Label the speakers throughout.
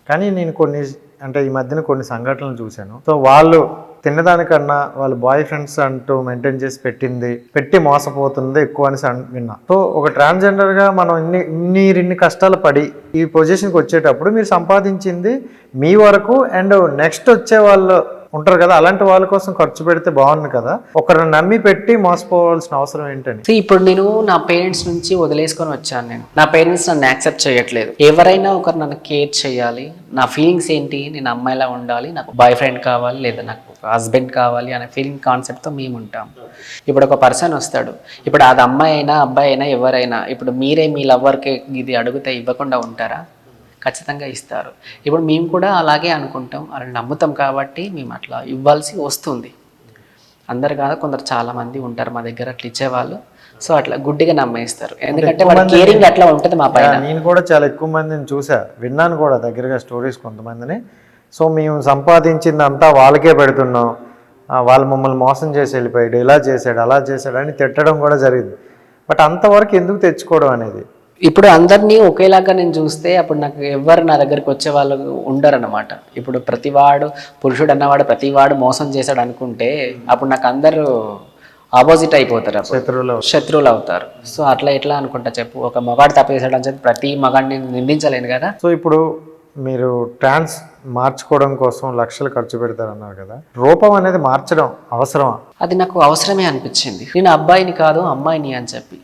Speaker 1: కానీ నేను కొన్ని అంటే ఈ మధ్యన కొన్ని సంఘటనలు చూశాను. సో వాళ్ళు తిన్నదానికన్నా వాళ్ళ బాయ్ ఫ్రెండ్స్ అంటూ మెయింటైన్ చేసి పెట్టి మోసపోతుంది ఎక్కువ అని విన్నా. సో ఒక ట్రాన్స్జెండర్గా మనం ఇన్ని కష్టాలు పడి ఈ పొజిషన్కి వచ్చేటప్పుడు మీరు సంపాదించింది మీ వరకు అండ్ నెక్స్ట్ వచ్చే వాళ్ళు ఉంటారు కదా, అలాంటి వాళ్ళ కోసం ఖర్చు పెడితే బాగుంది కదా, ఒకరిని నమ్మి పెట్టి మోసపోవాల్సిన అవసరం ఏంటని.
Speaker 2: ఇప్పుడు నేను నా పేరెంట్స్ నుంచి వదిలేసుకొని వచ్చాను. నేను నా పేరెంట్స్ నన్ను యాక్సెప్ట్ చేయట్లేదు. ఎవరైనా ఒకరు నన్ను కేర్ చేయాలి, నా ఫీలింగ్స్ ఏంటి, నేను అమ్మాయిలా ఉండాలి, నాకు బాయ్ ఫ్రెండ్ కావాలి లేదా నాకు ఒక హస్బెండ్ కావాలి అనే ఫీలింగ్ కాన్సెప్ట్తో మేము ఉంటాం. ఇప్పుడు ఒక పర్సన్ వస్తాడు, ఇప్పుడు అది అమ్మాయి అయినా అబ్బాయి అయినా ఎవరైనా, ఇప్పుడు మీరే మీ లవర్కి ఇది అడిగితే ఇవ్వకుండా ఉంటారా? ఖచ్చితంగా ఇస్తారు. ఇప్పుడు మేము కూడా అలాగే అనుకుంటాం, అలా నమ్ముతాం కాబట్టి మేము అట్లా ఇవ్వాల్సి వస్తుంది. అందరు కాదు, కొందరు చాలామంది ఉంటారు మా దగ్గర అట్లా ఇచ్చేవాళ్ళు. సో అట్లా గుడ్డిగా నమ్మేస్తారు, ఎందుకంటే వాళ్ళ కేరింగ్ అట్లా ఉంటుంది మా పైన.
Speaker 1: నేను కూడా చాలా ఎక్కువ మందిని చూసా, విన్నాను కూడా దగ్గరగా స్టోరీస్ కొంతమందిని. సో మేము సంపాదించిందంతా వాళ్ళకే పెడుతున్నాం, వాళ్ళు మమ్మల్ని మోసం చేసి వెళ్ళిపోయాడు, ఇలా చేశాడు అలా చేశాడు అని తిట్టడం కూడా జరిగింది. బట్ అంతవరకు ఎందుకు తెచ్చుకోవడం అనేది?
Speaker 2: ఇప్పుడు అందరినీ ఒకేలాగా నేను చూస్తే అప్పుడు నాకు ఎవరు నా దగ్గరికి వచ్చే వాళ్ళు ఉండరు అన్నమాట. ఇప్పుడు ప్రతివాడు పురుషుడు అన్నవాడు ప్రతివాడు మోసం చేశాడు అనుకుంటే అప్పుడు నాకు అందరూ ఆపోజిట్ అయిపోతారు, శత్రువులు అవుతారు. సో అట్లా ఎట్లా అనుకుంటా చెప్పు, ఒక మగాడు తప్పు చేశాడు అని చెప్పి ప్రతి మగాడిని నిందించలేను కదా.
Speaker 1: సో ఇప్పుడు మీరు ట్రాన్స్ మార్చుకోవడం కోసం లక్షలు ఖర్చు పెడతారన్నారు కదా, రూపం అనేది మార్చడం అవసరమా?
Speaker 2: అది నాకు అవసరమే అనిపించింది. నేను అబ్బాయిని కాదు అమ్మాయిని అని చెప్పి.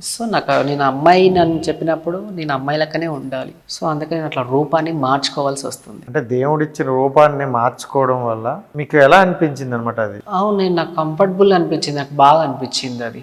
Speaker 2: సో నేను అమ్మాయిని అని చెప్పినప్పుడు నేను అమ్మాయి లెక్కనే ఉండాలి. సో అందుకని నేను అట్లా రూపాన్ని మార్చుకోవాల్సి వస్తుంది.
Speaker 1: అంటే దేవుడిచ్చిన రూపాన్ని మార్చుకోవడం వల్ల మీకు ఎలా అనిపించింది అనమాట అది?
Speaker 2: అవును, నాకు కంఫర్టబుల్ అనిపించింది, నాకు బాగా అనిపించింది అది.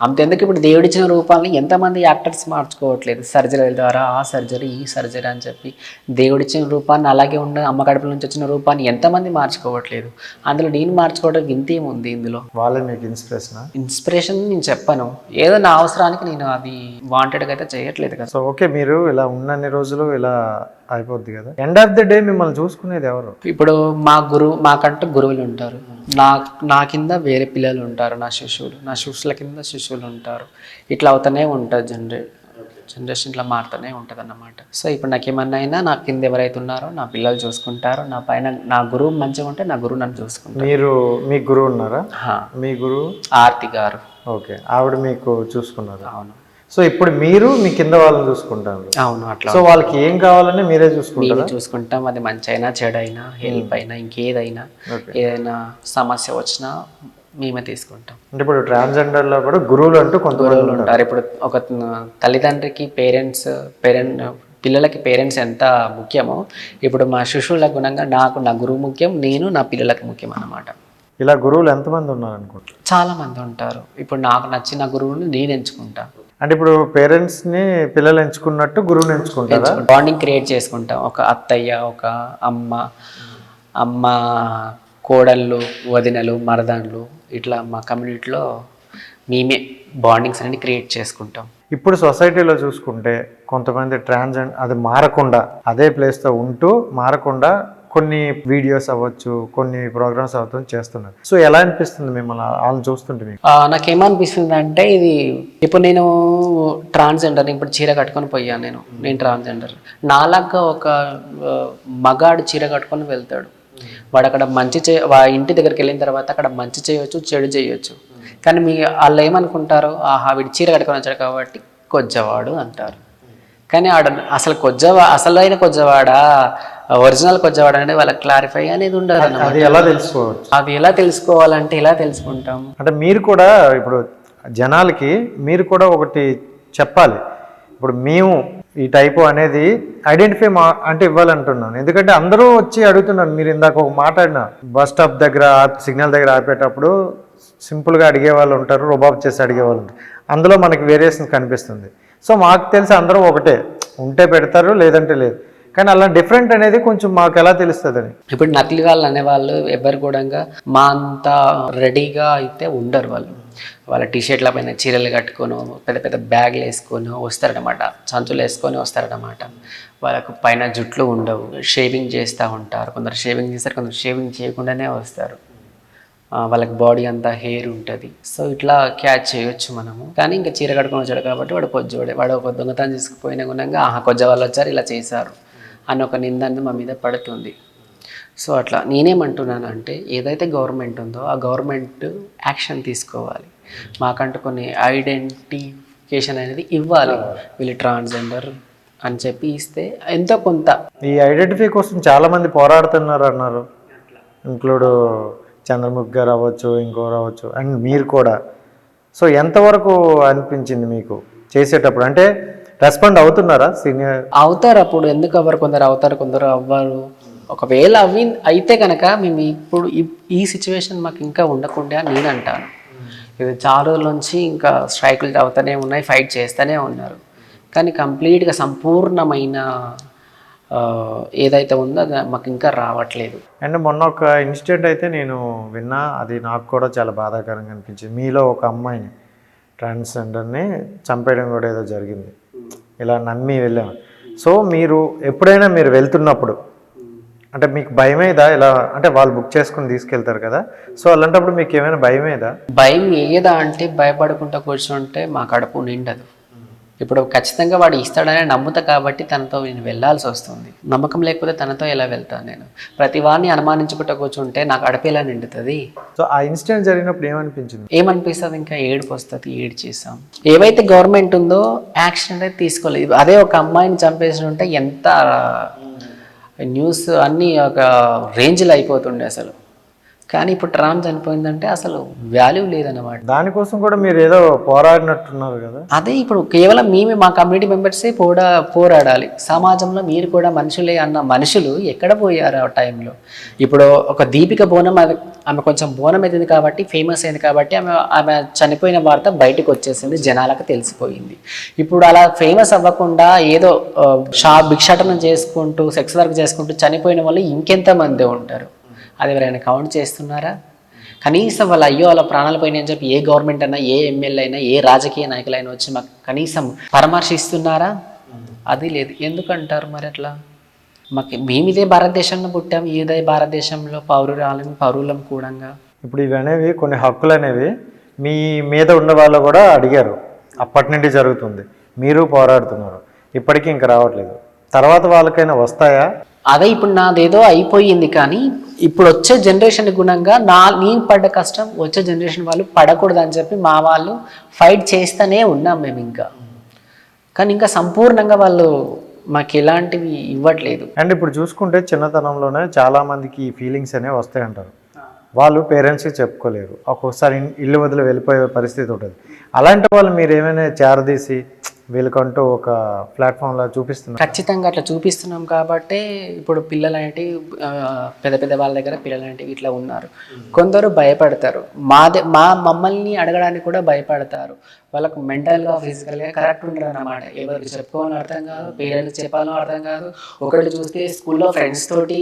Speaker 2: అంతెందుకు, ఇప్పుడు దేవుడిచ్చిన రూపాన్ని ఎంతమంది యాక్టర్స్ మార్చుకోవట్లేదు, సర్జరీల ద్వారా ఆ సర్జరీ ఈ సర్జరీ అని చెప్పి. దేవుడిచ్చిన రూపాన్ని అలాగే ఉన్న అమ్మ కడుపుల నుంచి వచ్చిన రూపాన్ని ఎంతమంది మార్చుకోవట్లేదు. అందులో నేను మార్చుకోవడం ఇంతేముంది ఇందులో?
Speaker 1: వాళ్ళే మీకు ఇన్స్పిరేషన్
Speaker 2: నేను చెప్పను, ఏదో నా అవసరానికి నేను అది వాంటెడ్గా అయితే చేయట్లేదు కదా.
Speaker 1: సో ఓకే, మీరు ఇలా ఉన్నన్ని రోజులు ఇలా అయిపోద్ది కదా, ఎండ్ ఆఫ్ ది డే మిమ్మల్ని చూసుకునేది ఎవరు?
Speaker 2: ఇప్పుడు మాకంటూ గురువులు ఉంటారు, నా కింద వేరే పిల్లలు ఉంటారు, నా శిష్యుల కింద శిష్యులు ఉంటారు. ఇట్లా అవుతూనే ఉంటుంది, జనరేషన్ ఇట్లా మారుతూనే ఉంటుంది అన్నమాట. సో ఇప్పుడు నాకు ఏమన్నా అయినా నా కింద ఎవరైతే ఉన్నారో నా పిల్లలు చూసుకుంటారు, నా పైన నా గురువు మంచిగా ఉంటే నా గురువు నన్ను చూసుకుంటారు.
Speaker 1: మీ గురువు ఉన్నారా? మీ గురువు
Speaker 2: ఆర్తి గారు.
Speaker 1: ఓకే, ఆవిడ మీకు చూసుకున్నారు.
Speaker 2: అవును.
Speaker 1: సో ఇప్పుడు మీరు మీ కింద వాళ్ళని చూసుకుంటారు.
Speaker 2: అవును, అట్లా.
Speaker 1: సో వాళ్ళకి ఏం కావాలని మీరే
Speaker 2: చూసుకుంటాం. అది మంచి అయినా చెడైనా హెల్ప్ అయినా ఇంకేదైనా ఏదైనా సమస్య వచ్చినా మేమే తీసుకుంటాం.
Speaker 1: అంటే ఇప్పుడు ట్రాన్స్జెండర్ లో కూడా గురువులు అంటూ కొంతమంది
Speaker 2: ఉంటారు. ఇప్పుడు ఒక తల్లిదండ్రికి పిల్లలకి పేరెంట్స్ ఎంత ముఖ్యమో, ఇప్పుడు మా శిష్యుల గుణంగా నా గురువు ముఖ్యం, నేను నా పిల్లలకి ముఖ్యం అన్నమాట.
Speaker 1: ఇలా గురువులు ఎంతమంది ఉన్నారు అనుకుంటా?
Speaker 2: చాలా మంది ఉంటారు. ఇప్పుడు నాకు నచ్చిన గురువుని నేను ఎంచుకుంటా.
Speaker 1: అంటే ఇప్పుడు పేరెంట్స్ని పిల్లలు ఎంచుకున్నట్టు గురువుని ఎంచుకుంటారా?
Speaker 2: బాండింగ్ క్రియేట్ చేసుకుంటాం. ఒక అత్తయ్య, ఒక అమ్మ కోడళ్ళు, వదినలు, మరదళ్ళు, ఇట్లా మా కమ్యూనిటీలో మేమే బాండింగ్స్ అనేది క్రియేట్ చేసుకుంటాం.
Speaker 1: ఇప్పుడు సొసైటీలో చూసుకుంటే కొంతమంది ట్రాన్స్జెండర్ అది మారకుండా అదే ప్లేస్తో ఉంటూ మారకుండా కొన్ని వీడియోస్ అవ్వచ్చు, కొన్ని ప్రోగ్రామ్స్ అవ్వచ్చు చేస్తున్నారు. సో ఎలా అనిపిస్తుంది మిమ్మల్ని వాళ్ళని చూస్తుంటే? మీకు
Speaker 2: నాకేమనిపిస్తుంది అంటే, ఇది ఇప్పుడు నేను ట్రాన్స్జెండర్, ఇప్పుడు చీర కట్టుకొని పోయాను, నేను ట్రాన్స్జెండర్. నాలాగా ఒక మగాడు చీర కట్టుకొని వెళ్తాడు, వాడు అక్కడ ఇంటి దగ్గరికి వెళ్ళిన తర్వాత అక్కడ మంచి చేయొచ్చు, చెడు చేయొచ్చు. కానీ వాళ్ళు ఏమనుకుంటారు, వీడి చీర కట్టుకొని వచ్చాడు కాబట్టి కొజ్జవాడు అంటారు. కానీ అసలు అసలైన కొజ్జవాడా, ఒరిజినల్ కొజ్జవాడా అనేది వాళ్ళకి క్లారిఫై అనేది ఉండదు.
Speaker 1: అది ఎలా తెలుసుకోవచ్చు?
Speaker 2: అది ఎలా తెలుసుకోవాలంటే ఎలా తెలుసుకుంటాం
Speaker 1: అంటే మీరు కూడా ఇప్పుడు జనాలకి మీరు కూడా ఒకటి చెప్పాలి. ఇప్పుడు మేము ఈ టైపు అనేది ఐడెంటిఫై అంటే ఇవ్వాలంటున్నాను. ఎందుకంటే అందరూ వచ్చి అడుగుతున్నారు. మీరు ఇందాక ఒక మాట్లాడిన బస్ స్టాప్ దగ్గర సిగ్నల్ దగ్గర ఆపేటప్పుడు సింపుల్గా అడిగే వాళ్ళు ఉంటారు, రుబాబ్ చేసి అడిగే వాళ్ళు ఉంటారు. అందులో మనకి వేరియేషన్ కనిపిస్తుంది. సో మాకు తెలిసి అందరూ ఒకటే, ఉంటే పెడతారు లేదంటే లేదు. కానీ అలా డిఫరెంట్ అనేది కొంచెం మాకు ఎలా తెలుస్తుంది అని.
Speaker 2: ఇప్పుడు నకిలీ వాళ్ళు అనేవాళ్ళు ఎవరు కూడా మా అంత రెడీగా అయితే ఉండరు. వాళ్ళ టీషర్ట్ల పైన చీరలు కట్టుకొని పెద్ద పెద్ద బ్యాగ్లు వేసుకొని వస్తారనమాట, సంచులు వేసుకొని వస్తారనమాట. వాళ్ళకు పైన జుట్లు ఉండవు, షేవింగ్ చేస్తూ ఉంటారు. కొందరు షేవింగ్ చేస్తారు, కొందరు షేవింగ్ చేయకుండానే వస్తారు. వాళ్ళకి బాడీ అంతా హెయిర్ ఉంటుంది. సో ఇట్లా క్యాచ్ చేయొచ్చు మనము. కానీ ఇంకా చీర కట్టుకొని వచ్చాడు కాబట్టి వాడు కొజ్జవాడే, వాడు ఒక దొంగతనం చేసుకుపోయిన గుణంగా కొజ్జ వాళ్ళు వచ్చారు ఇలా చేశారు అని ఒక నిందను మా మీద పడుతుంది. సో అట్లా నేనేమంటున్నాను అంటే ఏదైతే గవర్నమెంట్ ఉందో ఆ గవర్నమెంట్ యాక్షన్ తీసుకోవాలి. మాకంటూ కొన్ని ఐడెంటిఫికేషన్ అనేది ఇవ్వాలి. వీళ్ళు ట్రాన్స్జెండర్ అని చెప్పి ఇస్తే ఎంతో కొంత.
Speaker 1: ఈ ఐడెంటిఫై కోసం చాలామంది పోరాడుతున్నారు అన్నారు, ఇంక్లూడ్ చంద్రముఖి గారు అవ్వచ్చు, ఇంకోరు అవ్వచ్చు, అండ్ మీరు కూడా. సో ఎంతవరకు అనిపించింది మీకు చేసేటప్పుడు? అంటే రెస్పాండ్ అవుతున్నారా సీనియర్?
Speaker 2: అవుతారు. అప్పుడు ఎందుకు అవ్వరు? కొందరు అవుతారు, కొందరు అవ్వరు. ఒకవేళ అయితే కనుక మేము ఇప్పుడు ఈ సిచ్యువేషన్ మాకు ఇంకా ఉండకుండా నేను అంటాను. ఇది చాలా రోజుల నుంచి ఇంకా స్ట్రైకులు అవుతూనే ఉన్నాయి, ఫైట్ చేస్తూనే ఉన్నారు. కానీ కంప్లీట్గా సంపూర్ణమైన ఏదైతే ఉందో అది మాకు ఇంకా రావట్లేదు.
Speaker 1: అండ్ మొన్న ఒక ఇన్సిడెంట్ అయితే నేను విన్నా, అది నాకు కూడా చాలా బాధాకరంగా అనిపించింది. మీలో ఒక అమ్మాయిని ట్రాన్స్జెండర్ని చంపేయడం కూడా ఏదో జరిగింది, ఇలా నమ్మి వెళ్ళాము. సో మీరు ఎప్పుడైనా మీరు వెళ్తున్నప్పుడు అంటే మీకు భయమేదా? ఇలా అంటే వాళ్ళు బుక్ చేసుకుని తీసుకెళ్తారు కదా, సో అలాంటప్పుడు మీకు ఏమైనా భయమేదా?
Speaker 2: భయం ఏదా అంటే భయపడకుండా కూర్చుంటే మా కడుపు నిండదు. ఇప్పుడు ఖచ్చితంగా వాడు ఇస్తాడనే నమ్ముతా కాబట్టి తనతో నేను వెళ్ళాల్సి వస్తుంది. నమ్మకం లేకపోతే తనతో ఎలా వెళ్తాను నేను? ప్రతి వాడిని అనుమానించుకుంటూ కూర్చుంటే నాకు కడుపు ఎలా నిండుతుంది?
Speaker 1: సో ఆ ఇన్సిడెంట్ జరిగినప్పుడు ఏమనిపించింది?
Speaker 2: ఏమనిపిస్తుంది? ఇంకా ఏడుపు వస్తుంది. ఏడు చేసాం. ఏవైతే గవర్నమెంట్ ఉందో యాక్షన్ అనేది తీసుకోలేదు. అదే ఒక అమ్మాయిని చంపేసి ఉంటే ఎంత న్యూస్ అన్నీ ఒక రేంజ్లో అయిపోతుండే అసలు. కానీ ఇప్పుడు ట్రామ్ చనిపోయిందంటే అసలు వాల్యూ లేదన్నమాట.
Speaker 1: దానికోసం కూడా మీరు ఏదో పోరాడినట్టున్నారు కదా?
Speaker 2: అదే ఇప్పుడు కేవలం మేమే మా కమ్యూనిటీ మెంబర్సే పోరాడాలి. సమాజంలో మీరు కూడా మనుషులే అన్న మనుషులు ఎక్కడ పోయారు ఆ టైంలో? ఇప్పుడు ఒక దీపిక బోనం, ఆమె కొంచెం బోనం ఎదింది కాబట్టి ఫేమస్ అయింది కాబట్టి ఆమె చనిపోయిన వార్త బయటకు వచ్చేసింది, జనాలకు తెలిసిపోయింది. ఇప్పుడు అలా ఫేమస్ అవ్వకుండా ఏదో భిక్షాటనం చేసుకుంటూ సెక్స్ వర్క్ చేసుకుంటూ చనిపోయిన వాళ్ళు ఇంకెంతమంది ఉంటారు? అది ఎవరైనా కౌంట్ చేస్తున్నారా? కనీసం వాళ్ళ అయ్యో వాళ్ళ ప్రాణాలు పోయినాయని చెప్పి ఏ గవర్నమెంట్ అయినా, ఏ ఎమ్మెల్యే అయినా, ఏ రాజకీయ నాయకులైనా వచ్చి మాకు కనీసం పరామర్శిస్తున్నారా? అది లేదు. ఎందుకంటారు మరి అట్లా? మేము ఇదే భారతదేశంలో పుట్టాము, ఇదే భారతదేశంలో పౌరులం కూడా.
Speaker 1: ఇప్పుడు ఇవి అనేవి కొన్ని హక్కులు అనేవి మీ మీద ఉన్న వాళ్ళు కూడా అడిగారు, అప్పటి నుండి జరుగుతుంది, మీరు పోరాడుతున్నారు, ఇప్పటికీ ఇంకా రావట్లేదు. తర్వాత వాళ్ళకైనా వస్తాయా?
Speaker 2: అదే ఇప్పుడు నాదేదో అయిపోయింది, కానీ ఇప్పుడు వచ్చే జనరేషన్ గుణంగా నేను పడ్డ కష్టం వచ్చే జనరేషన్ వాళ్ళు పడకూడదని చెప్పి మా వాళ్ళు ఫైట్ చేస్తూనే ఉన్నాం మేము ఇంకా. కానీ ఇంకా సంపూర్ణంగా వాళ్ళు మాకు ఎలాంటివి ఇవ్వట్లేదు.
Speaker 1: అండ్ ఇప్పుడు చూసుకుంటే చిన్నతనంలోనే చాలామందికి ఈ ఫీలింగ్స్ అనేవి వస్తాయి అంటారు. వాళ్ళు పేరెంట్స్కి చెప్పుకోలేరు, ఒక్కొక్కసారి ఇల్లు వదిలి వెళ్ళిపోయే పరిస్థితి ఉంటుంది. అలాంటి వాళ్ళు మీరు ఏమైనా చేరదీసి వీళ్ళకంటూ ఒక ప్లాట్ఫామ్లా చూపిస్తున్నారు?
Speaker 2: ఖచ్చితంగా అట్లా చూపిస్తున్నాం కాబట్టి ఇప్పుడు పిల్లలు అనేవి పెద్ద పెద్ద వాళ్ళ దగ్గర పిల్లలు అనేవి ఇట్లా ఉన్నారు. కొందరు భయపడతారు, మమ్మల్ని అడగడానికి కూడా భయపడతారు. వాళ్ళకు మెంటల్గా ఫిజికల్గా కరెక్ట్ ఉండరు అన్నమాట. ఎవరికి చెప్పుకోవాలో అర్థం కాదు, పేరెంట్స్ చెప్పాలో అర్థం కాదు. ఒకటి చూస్తే స్కూల్లో ఫ్రెండ్స్ తోటి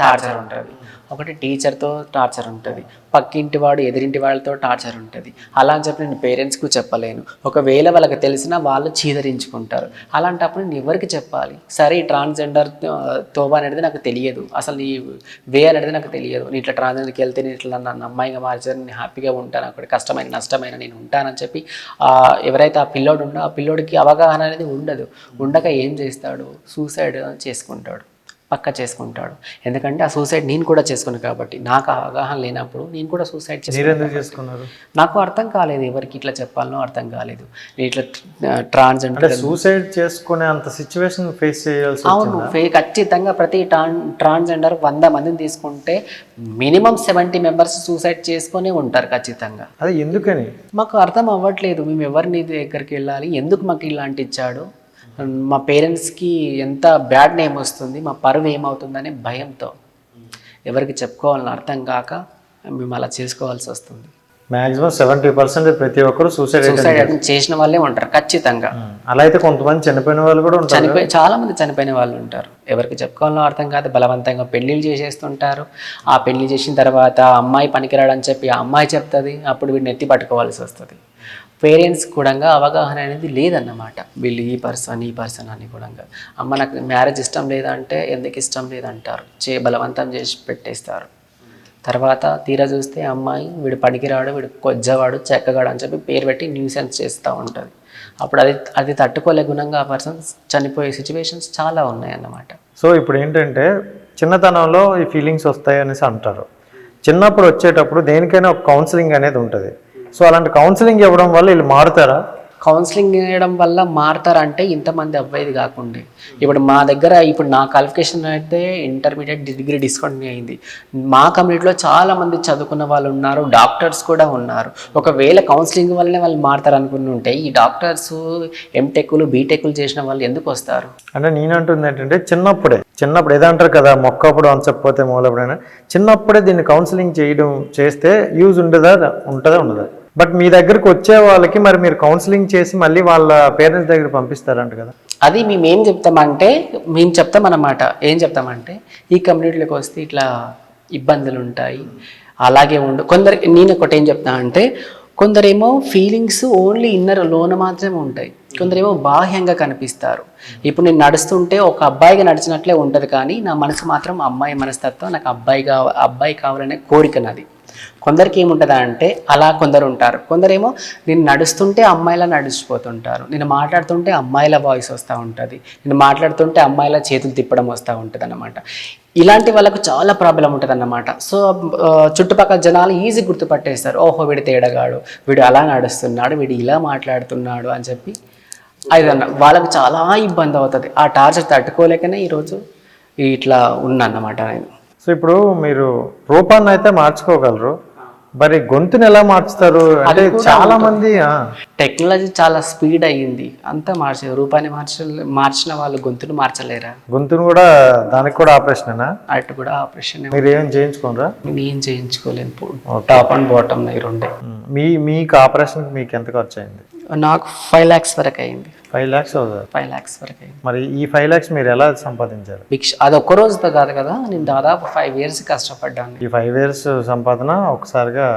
Speaker 2: టార్చర్ ఉంటుంది, ఒకటి టీచర్తో టార్చర్ ఉంటుంది, పక్కింటి వాడు ఎదిరింటి వాళ్ళతో టార్చర్ ఉంటుంది. అలా అని చెప్పి నేను పేరెంట్స్కు చెప్పలేను. ఒకవేళ వాళ్ళకి తెలిసినా వాళ్ళు చీదరించుకుంటారు. అలాంటప్పుడు నేను ఎవరికి చెప్పాలి? సరే, ఈ ట్రాన్స్జెండర్ తోబా అనేది నాకు తెలియదు, అసలు ఈ వే అనేది నాకు తెలియదు. నేను ఇట్లా ట్రాన్స్జెండర్కి వెళ్తే నేను ఇట్లా నన్ను అమ్మాయిగా మార్చారు, నేను హ్యాపీగా ఉంటాను, అక్కడ కష్టమైన నష్టమైన నేను ఉంటానని చెప్పి ఎవరైతే ఆ పిల్లోడు ఉండో ఆ పిల్లోడికి అవగాహన అనేది ఉండదు. ఉండక ఏం చేస్తాడు? సూసైడ్ చేసుకుంటాడు, పక్క చేసుకుంటాడు. ఎందుకంటే ఆ సూసైడ్ నేను కూడా చేసుకున్నాను కాబట్టి, నాకు అవగాహన లేనప్పుడు నేను కూడా సూసైడ్
Speaker 1: చేసుకున్నారు.
Speaker 2: నాకు అర్థం కాలేదు, ఎవరికి ఇట్లా చెప్పాలనో అర్థం కాలేదు. నేను ఇట్లా ట్రాన్స్జెండర్
Speaker 1: సూసైడ్ చేసుకునే అంత సిచ్యువేషన్ ఫేస్ చేయాల్సి.
Speaker 2: అవును, ఖచ్చితంగా. ప్రతి ట్రాన్స్జెండర్ 100 మందిని తీసుకుంటే మినిమం 70 మెంబర్స్ సూసైడ్ చేసుకునే ఉంటారు ఖచ్చితంగా.
Speaker 1: అది ఎందుకని
Speaker 2: మాకు అర్థం అవ్వట్లేదు. మేము ఎవరిని దగ్గరికి వెళ్ళాలి, ఎందుకు మాకు ఇలాంటి ఇచ్చాడు, మా పేరెంట్స్కి ఎంత బ్యాడ్ నేమ్ వస్తుంది, మా పరువు ఏమవుతుందనే భయంతో ఎవరికి చెప్పుకోవాలని అర్థం కాక మేము అలా చేసుకోవాల్సి వస్తుంది.
Speaker 1: మ్యాక్సిమం 70% ప్రతి ఒక్కరు సూసైడ్
Speaker 2: చేసిన వాళ్ళే ఉంటారు ఖచ్చితంగా.
Speaker 1: అలా అయితే కొంతమంది చనిపోయిన వాళ్ళు కూడా ఉంటారు,
Speaker 2: చాలా మంది చనిపోయిన వాళ్ళు ఉంటారు. ఎవరికి చెప్పుకోవాలో అర్థం కాదు, బలవంతంగా పెళ్లిళ్ళు చేసేస్తుంటారు. ఆ పెళ్లి చేసిన తర్వాత అమ్మాయి పనికిరాడని చెప్పి ఆ అమ్మాయి చెప్తుంది, అప్పుడు వీడిని ఎత్తి పట్టుకోవాల్సి వస్తుంది. పేరెంట్స్ కూడా అవగాహన అనేది లేదన్నమాట. వీళ్ళు ఈ పర్సన్ అని కూడా. అమ్మ నాకు మ్యారేజ్ ఇష్టం లేదంటే ఎందుకు ఇష్టం లేదంటారు, బలవంతం చేసి పెట్టేస్తారు. తర్వాత తీరా చూస్తే అమ్మాయి వీడు పనికిరాడు, వీడు కొజ్జవాడు, చెక్కగాడు అని చెప్పి పేరు పెట్టి న్యూసెన్స్ చేస్తూ ఉంటుంది. అప్పుడు అది తట్టుకోలే గుణంగా ఆ పర్సన్ చనిపోయే సిచ్యువేషన్స్ చాలా ఉన్నాయన్నమాట.
Speaker 1: సో ఇప్పుడు ఏంటంటే చిన్నతనంలో ఈ ఫీలింగ్స్ వస్తాయి అనేసి అంటారు. చిన్నప్పుడు వచ్చేటప్పుడు దేనికైనా ఒక కౌన్సిలింగ్ అనేది ఉంటుంది. సో అలాంటి కౌన్సిలింగ్ ఇవ్వడం వల్ల వీళ్ళు మారుతారా?
Speaker 2: కౌన్సిలింగ్ చేయడం వల్ల మారుతారంటే ఇంతమంది అవ్వేది కాకుండా ఇప్పుడు మా దగ్గర ఇప్పుడు నా క్వాలిఫికేషన్ అయితే ఇంటర్మీడియట్ డిగ్రీ డిస్కంటిన్యూ అయింది. మా కమ్యూనిటీలో చాలా మంది చదువుకున్న వాళ్ళు ఉన్నారు, డాక్టర్స్ కూడా ఉన్నారు. ఒకవేళ కౌన్సిలింగ్ వల్లనే వాళ్ళు మారుతారు అనుకుని ఉంటే ఈ డాక్టర్స్ ఎంటెక్లు బీటెక్లు చేసిన వాళ్ళు ఎందుకు వస్తారు?
Speaker 1: అంటే నేను అంటుంది ఏంటంటే చిన్నప్పుడు ఏదంటారు కదా, మొక్కప్పుడు అంచకపోతే మూలప్పుడైనా, చిన్నప్పుడే దీన్ని కౌన్సిలింగ్ చేస్తే యూజ్ ఉంటుందా ఉండదా? బట్ మీ దగ్గరకు వచ్చే వాళ్ళకి మరి మీరు కౌన్సిలింగ్ చేసి మళ్ళీ వాళ్ళ పేరెంట్స్ దగ్గర పంపిస్తారంట కదా.
Speaker 2: అది మేము చెప్తామన్నమాట. ఏం చెప్తామంటే ఈ కమ్యూనిటీలోకి వస్తే ఇట్లా ఇబ్బందులు ఉంటాయి, అలాగే నేను ఒకటి ఏం చెప్తా అంటే కొందరేమో ఫీలింగ్స్ ఓన్లీ ఇన్నర్ లోన మాత్రమే ఉంటాయి, కొందరేమో బాహ్యంగా కనిపిస్తారు. ఇప్పుడు నేను నడుస్తుంటే ఒక అబ్బాయిగా నడిచినట్లే ఉంటుంది, కానీ నా మనసు మాత్రం అమ్మాయి మనస్తత్వం, నాకు అబ్బాయి కావాలనే కోరిక నాది. కొందరికి ఏముంటుందా అంటే అలా కొందరు ఉంటారు. కొందరేమో నేను నడుస్తుంటే అమ్మాయిలా నడిచిపోతుంటారు, నేను మాట్లాడుతుంటే అమ్మాయిల వాయిస్ వస్తూ ఉంటుంది, నేను మాట్లాడుతుంటే అమ్మాయిల చేతులు తిప్పడం వస్తూ ఉంటుంది అన్నమాట. ఇలాంటి వాళ్ళకు చాలా ప్రాబ్లం ఉంటుంది అన్నమాట. సో చుట్టుపక్కల జనాలు ఈజీ గుర్తుపట్టేస్తారు, ఓహో వీడు తేడగాడు, వీడు అలా నడుస్తున్నాడు, వీడు ఇలా మాట్లాడుతున్నాడు అని చెప్పి. అదన్న వాళ్ళకు చాలా ఇబ్బంది అవుతుంది. ఆ టార్చర్ తట్టుకోలేకనే ఈరోజు ఇట్లా ఉన్నమాట నేను.
Speaker 1: సో ఇప్పుడు మీరు రూపాన్ని అయితే మార్చుకోగలరు, మరి గొంతుని ఎలా మార్చుతారు? అంటే చాలా మంది
Speaker 2: టెక్నాలజీ చాలా స్పీడ్ అయ్యింది, అంతా రూపాన్ని మార్చిన వాళ్ళు గొంతును మార్చలేరా?
Speaker 1: గొంతును కూడా దానికి కూడా ఆపరేషనేనా?
Speaker 2: అటు కూడా ఆపరేషన్.
Speaker 1: మీరు ఏం చేయించుకోనరా?
Speaker 2: నేను చేయించుకోలేను, టాప్ అండ్ బాటమ్ ఈ రెండే.
Speaker 1: మీకు ఆపరేషన్ మీకు ఎంత ఖర్చు అయింది?
Speaker 2: నాకు 5 lakhs వరకు అయింది.
Speaker 1: 5 lakhs అవుతుంది.
Speaker 2: 5 lakhs వరకు అయింది.
Speaker 1: మరి ఈ 5 lakhs మీరు ఎలా సంపాదించారు?
Speaker 2: అది ఒక్క రోజుతో కాదు కదా, నేను దాదాపు 5 years కష్టపడ్డాను.
Speaker 1: ఈ 5 years సంపాదన ఒకసారిగా